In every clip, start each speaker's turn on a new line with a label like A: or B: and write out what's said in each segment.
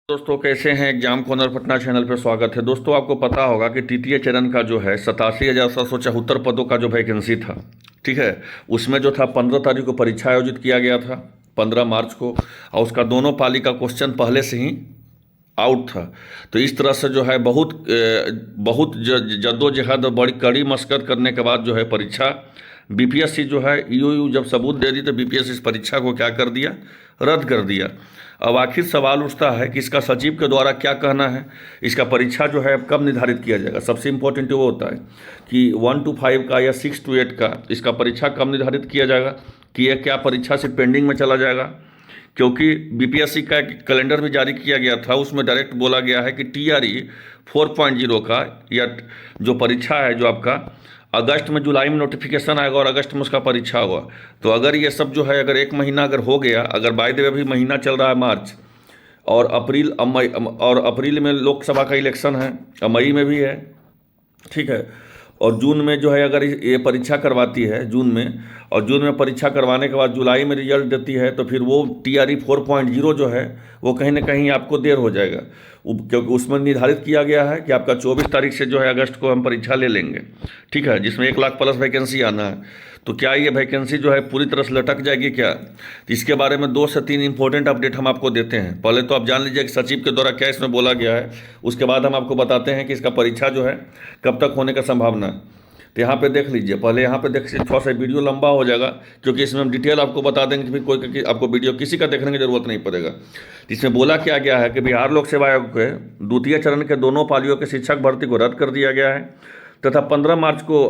A: दोस्तों कैसे हैं। एग्जाम कॉर्नर पटना चैनल पर स्वागत है। दोस्तों आपको पता होगा कि तृतीय चरण का जो है 87,774 पदों का जो वैकेंसी था, ठीक है, उसमें जो था 15 तारीख को परीक्षा आयोजित किया गया था, 15 मार्च को, और उसका दोनों पाली का क्वेश्चन पहले से ही आउट था। तो इस तरह से जो है बहुत जद्दोजहद और बड़ी कड़ी मशक्कत करने के बाद जो है परीक्षा बीपीएससी जो है ईओयू जब सबूत दे दी तो बीपीएससी इस परीक्षा को क्या कर दिया, रद्द कर दिया। अब आखिर सवाल उठता है कि इसका सचिव के द्वारा क्या कहना है, इसका परीक्षा जो है अब कब निर्धारित किया जाएगा। सबसे इम्पोर्टेंट वो होता है कि 1 to 5 का या 6 to 8 का इसका परीक्षा कब निर्धारित किया जाएगा, कि यह क्या परीक्षा से पेंडिंग में चला जाएगा। क्योंकि बीपीएससी का एक कैलेंडर भी जारी किया गया था, उसमें डायरेक्ट बोला गया है कि टीआरई 4.0 का या जो परीक्षा है जो आपका अगस्त में, जुलाई में नोटिफिकेशन आएगा और अगस्त में उसका परीक्षा होगा। तो अगर ये सब जो है अगर एक महीना अगर हो गया, अगर बाय द वे अभी महीना चल रहा है मार्च, और अप्रैल में लोकसभा का इलेक्शन है, मई में भी है, ठीक है, और जून में जो है अगर ये परीक्षा करवाती है जून में, और जून में परीक्षा करवाने के बाद जुलाई में रिजल्ट देती है, तो फिर वो टीआरई 4.0 जो है वो कहीं ना कहीं आपको देर हो जाएगा। क्योंकि उसमें निर्धारित किया गया है कि आपका 24 तारीख से जो है अगस्त को हम परीक्षा ले लेंगे, ठीक है, जिसमें 1 लाख प्लस वैकेंसी आना है। तो क्या ये वैकेंसी जो है पूरी तरह से लटक जाएगी क्या? तो इसके बारे में 2 से 3 इंपॉर्टेंट अपडेट हम आपको देते हैं। पहले तो आप जान लीजिए कि सचिव के द्वारा क्या इसमें बोला गया है, उसके बाद हम आपको बताते हैं कि इसका परीक्षा जो है कब तक होने का संभावना है। तो यहाँ पे देख लीजिए, पहले यहाँ पे देख, थोड़ा सा वीडियो लंबा हो जाएगा क्योंकि इसमें हम डिटेल आपको बता देंगे, फिर कोई आपको वीडियो किसी का देखने की जरूरत नहीं पड़ेगा। इसमें बोला क्या गया है कि बिहार लोक सेवा आयोग के द्वितीय चरण के दोनों पालियों के शिक्षक भर्ती को रद्द कर दिया गया है तथा 15 मार्च को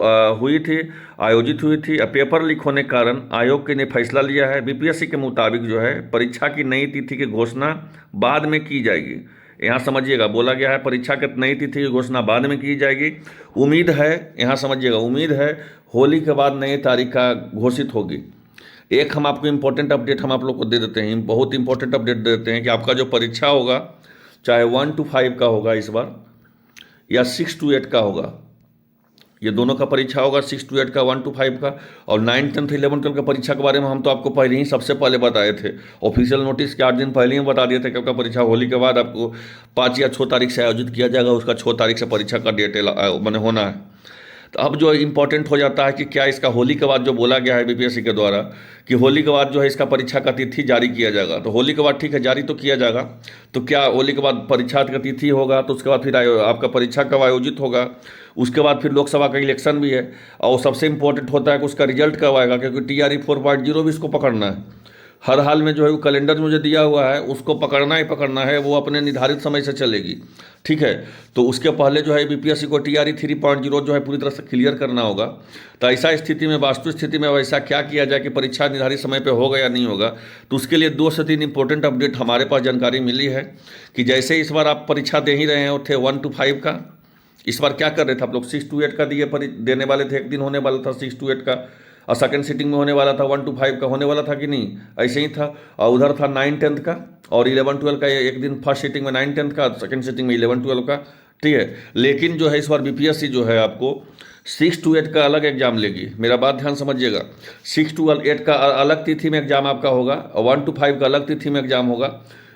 A: आयोजित हुई थी। पेपर लीक होने के कारण आयोग ने फैसला लिया है। बीपीएससी के मुताबिक जो है परीक्षा की नई तिथि की घोषणा बाद में की जाएगी। यहाँ समझिएगा, बोला गया है परीक्षा की नई तिथि की घोषणा बाद में की जाएगी। उम्मीद है, यहाँ समझिएगा, उम्मीद है होली के बाद नई तारीख का घोषित होगी। एक हम आपको इम्पोर्टेंट अपडेट हम आप लोग को दे देते हैं, बहुत इंपॉर्टेंट अपडेट दे देते हैं कि आपका जो परीक्षा होगा चाहे 1 to 5 का होगा इस बार, या 6 to 8 का होगा, ये दोनों का परीक्षा होगा, 6 to 8 का, 1 to 5 का। और 9, 10, 11, 12 का परीक्षा के बारे में हम तो आपको पहले ही सबसे पहले बताए थे, ऑफिशियल नोटिस के 8 दिन पहले ही बता दिए थे कि आपका परीक्षा होली के बाद आपको 5 या 6 तारीख से आयोजित किया जाएगा, उसका 6 तारीख से परीक्षा का डेट मैंने होना है। तो अब जो इम्पोर्टेंट हो जाता है कि क्या इसका होली के बाद जो बोला गया है बीपीएससी के द्वारा कि होली के बाद जो है इसका परीक्षा का तिथि जारी किया जाएगा। तो होली के बाद ठीक है, जारी तो किया जाएगा, तो क्या होली के बाद परीक्षा का तिथि होगा, तो उसके बाद फिर आपका परीक्षा कब आयोजित होगा, उसके बाद फिर लोकसभा का इलेक्शन भी है, और सबसे इंपॉर्टेंट होता है कि उसका रिजल्ट कब आएगा, क्योंकि टीआरई 4.0 भी इसको पकड़ना है। हर हाल में जो है वो कैलेंडर में जो दिया हुआ है उसको पकड़ना ही पकड़ना है, वो अपने निर्धारित समय से चलेगी, ठीक है। तो उसके पहले जो है बीपीएससी को टीआरई 3.0 जो है पूरी तरह से क्लियर करना होगा। तो ऐसा स्थिति में, वास्तविक स्थिति में वैसा क्या किया जाए कि परीक्षा निर्धारित समय पे होगा या नहीं होगा, तो उसके लिए 2 से 3 इंपॉर्टेंट अपडेट हमारे पास जानकारी मिली है कि जैसे इस बार आप परीक्षा दे ही रहे हैं थे 1 to 5 का, इस बार क्या कर रहे थे आप लोग 6 to 8 का देने वाले थे, एक दिन होने वाला था 6 to 8 का, और सेकंड सीटिंग में होने वाला था 1 to 5 का होने वाला था कि नहीं, ऐसे ही था। और उधर था 9, 10 का और 11, 12 का, एक दिन फर्स्ट सीटिंग में 9, 10 का, सेकंड सीटिंग में 11, 12 का, ठीक है। लेकिन जो है इस बार बीपीएससी जो है आपको 6 to 8 का अलग एग्जाम लेगी, मेरा बात ध्यान समझिएगा। 6 to 8 का अलग तिथि में एग्जाम आपका होगा, और 1 to 5 का अलग तिथि में एग्जाम होगा,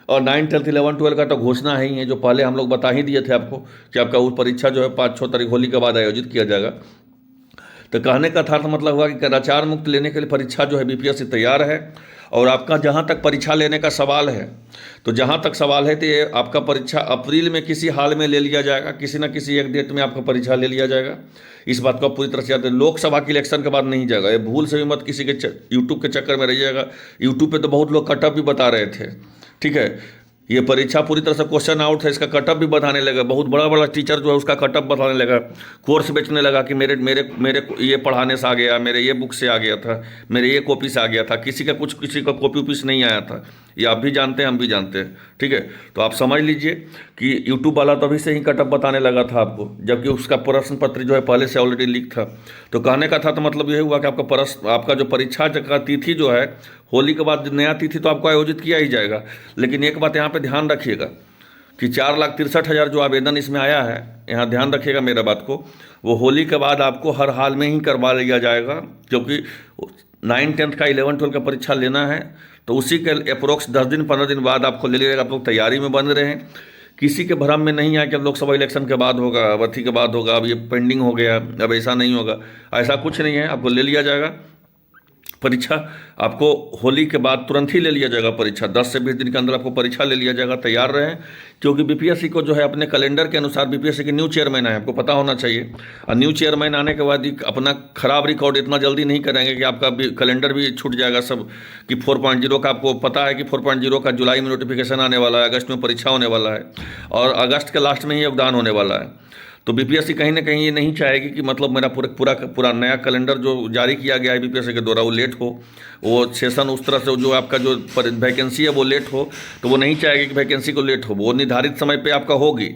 A: और 9, 10, 11, 12 का तो घोषणा है ही है, जो पहले हम लोग बता ही दिए थे आपको कि आपका वो परीक्षा जो है 5-6 तारीख होली के बाद आयोजित किया जाएगा। तो कहने का था मतलब हुआ कि कदाचार मुक्त लेने के लिए परीक्षा जो है बीपीएससी तैयार है। और आपका जहाँ तक परीक्षा लेने का सवाल है, तो जहाँ तक सवाल है तो ये आपका परीक्षा अप्रैल में किसी हाल में ले लिया जाएगा, किसी न किसी एक डेट में आपका परीक्षा ले लिया जाएगा। इस बात को पूरी तरह से याद है, लोकसभा के इलेक्शन के बाद नहीं जाएगा, ये भूल से भी मत किसी के यूट्यूब के चक्कर में रह जाएगा। यूट्यूब पे तो बहुत लोग कटअप भी बता रहे थे, ठीक है। ये परीक्षा पूरी तरह से क्वेश्चन आउट है, इसका कटअप भी बताने लगा, बहुत बड़ा बड़ा टीचर जो है उसका कटअप बताने लगा, कोर्स बेचने लगा कि मेरे मेरे मेरे ये पढ़ाने से आ गया, मेरे ये बुक से आ गया था, मेरे ये कॉपी से आ गया था, किसी का कॉपी वॉपी से नहीं आया था। ये आप भी जानते हैं, हम भी जानते हैं, ठीक है। तो आप समझ लीजिए कि यूट्यूब वाला तो अभी से ही कटअप बताने लगा था आपको, जबकि उसका प्रश्न पत्र जो है पहले से ऑलरेडी लीक था। तो कहने का था तो मतलब यह हुआ कि आपका जो परीक्षा का तिथि जो है होली के बाद नया तिथि तो आपको आयोजित किया ही जाएगा। लेकिन एक बात यहाँ पे ध्यान रखिएगा कि 4,63,000 जो आवेदन इसमें आया है, यहाँ ध्यान रखिएगा मेरा बात को, वो होली के बाद आपको हर हाल में ही करवा लिया जाएगा, क्योंकि 9, 10 का, 11, 12 का परीक्षा लेना है तो उसी के अप्रोक्स 10 दिन 15 दिन बाद आपको ले लिएगा। आप लोग तैयारी में बन रहे हैं, किसी के भ्रम में नहीं आए कि अब लोकसभा इलेक्शन के बाद होगा, अब अथी के बाद होगा, अब ये पेंडिंग हो गया, अब ऐसा नहीं होगा। ऐसा कुछ नहीं है, आपको ले लिया जाएगा परीक्षा। आपको होली के बाद तुरंत ही ले लिया जाएगा परीक्षा, 10 से 20 दिन के अंदर आपको परीक्षा ले लिया जाएगा। तैयार रहें, क्योंकि बीपीएससी को जो है अपने कैलेंडर के अनुसार बीपीएससी के न्यू चेयरमैन आए, आपको पता होना चाहिए। और न्यू चेयरमैन आने के बाद ही अपना खराब रिकॉर्ड इतना जल्दी नहीं करेंगे कि आपका भी कैलेंडर भी छूट जाएगा सब, कि 4.0 का आपको पता है कि 4.0 का जुलाई में नोटिफिकेशन आने वाला है, अगस्त में परीक्षा होने वाला है और अगस्त के लास्ट में ही योगदान होने वाला है। तो बीपीएससी कहीं ना कहीं ये नहीं चाहेगी कि मतलब मेरा पूरा नया कैलेंडर जो जारी किया गया है बीपीएससी के द्वारा वो लेट हो, वो सेशन उस तरह से जो आपका जो वैकेंसी है वो लेट हो, तो वो नहीं चाहेगी कि वैकेंसी को लेट हो, वो निर्धारित समय पे आपका होगी।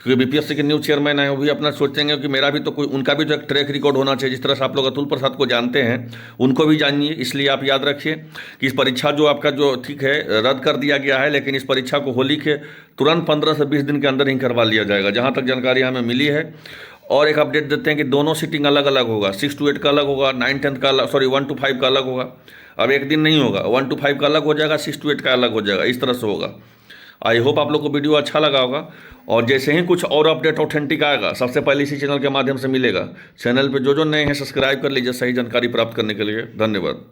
A: क्योंकि बीपीएससी के न्यू चेयरमैन है, वो भी अपना सोचेंगे कि मेरा भी तो कोई, उनका भी तो एक ट्रैक रिकॉर्ड होना चाहिए। जिस तरह से आप लोग अतुल प्रसाद को जानते हैं, उनको भी जानिए। इसलिए आप याद रखिए कि इस परीक्षा जो आपका जो ठीक है रद्द कर दिया गया है, लेकिन इस परीक्षा को होली के तुरंत 15 से 20 दिन के अंदर ही करवा लिया जाएगा, जहाँ तक जानकारी हमें मिली है। और एक अपडेट देते हैं कि दोनों सीटिंग अलग अलग होगा, 6 to 8 का अलग होगा, 9-10 का अलग, 1 to 5 का अलग होगा। अब एक दिन नहीं होगा, 1 to 5 का अलग हो जाएगा, 6 to 8 का अलग हो जाएगा, इस तरह से होगा। आई होप आप लोग को वीडियो अच्छा लगा होगा, और जैसे ही कुछ और अपडेट ऑथेंटिक आएगा सबसे पहले इसी चैनल के माध्यम से मिलेगा। चैनल पे जो नए हैं सब्सक्राइब कर लीजिए सही जानकारी प्राप्त करने के लिए। धन्यवाद।